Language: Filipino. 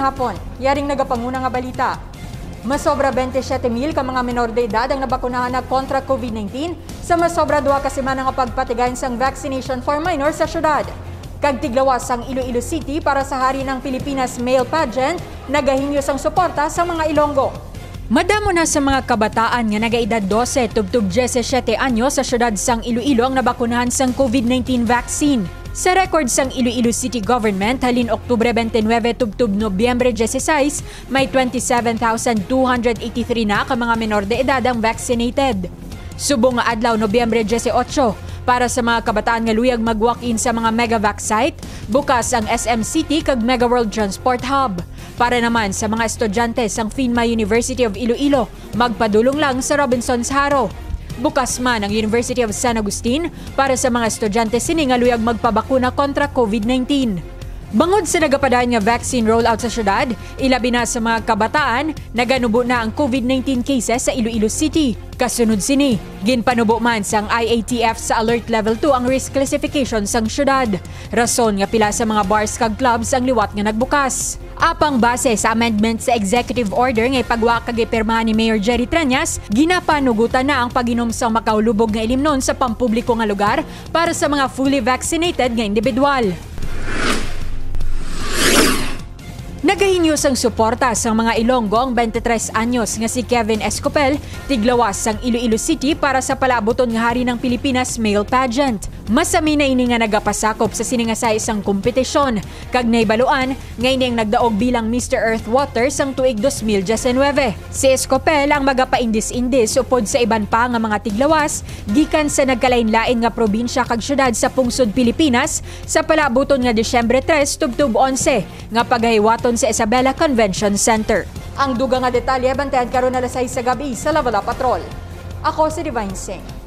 hapon, yaring nagapanguna nga balita. Masobra 27,000 ka mga menor de edad ang nabakunahan na kontra COVID-19 sa masobra 2 ka semana nga pagpatigayon sang vaccination for minors sa syudad. Kagtiglawas ang Iloilo City para sa Hari ng Pilipinas Male Pageant, nagahinyo sang suporta sa mga Ilonggo. Madamo na sa mga kabataan nga nagaedad 12 tubtub 17 anyo sa syudad sang Iloilo ang nabakunahan sang COVID-19 vaccine. Sa record sang Iloilo City Government, halin Oktubre 29 tubtub Nobyembre 16, may 27,283 na ka mga menor de edad ang vaccinated. Subong nga adlaw Nobyembre 18, para sa mga kabataan nga luyag mag-walk-in sa mga Megavac site, bukas ang SM City kag Mega World Transport Hub. Para naman sa mga estudyante sang FINMA University of Iloilo, magpadulong lang sa Robinson's Haro. Bukas man ang University of San Agustin para sa mga estudyante sini nga luyag magpabakuna kontra COVID-19. Bangod sa nagapadaan nga vaccine rollout sa syudad, ilabi na sa mga kabataan, naganubo na ang COVID-19 cases sa Iloilo City. Kasunod sini, ginpanubo man sang IATF sa Alert Level 2 ang risk classification sang syudad. Rason nga pila sa mga bars kag clubs ang liwat nga nagbukas. Apang base sa amendment sa executive order nga ipagwa kag ipirmahan ni Mayor Jerry Treñas, ginapanugutan na ang pag-inom sa makaulubog nga ilimnon sa pampubliko nga lugar para sa mga fully vaccinated nga individual. Nagahinyos ang suporta sa mga Ilonggo ang 23 anyos nga si Kevin Escopel, tiglawas sang Iloilo City para sa palabuton nga Hari ng Pilipinas Male Pageant. Masami na ini nga nagapasakop sa siningasay isang kompetisyon, kag naibaluan nga ini ang nagdaog bilang Mr. Earth Water sang tuig 2019. Si Escopel ang magapaindis-indis upod sa iban pa nga mga tiglawas, gikan sa nagkalain-lain nga probinsya kag syudad sa pungsod Pilipinas sa palabuton nga Disyembre 3 tubtub 11 nga paghahiwaton sa Isabela Convention Center. Ang dugang nga detalye bantayan karon alas 6 sa gabi sa Lavala Patrol. Ako si Divine Singh.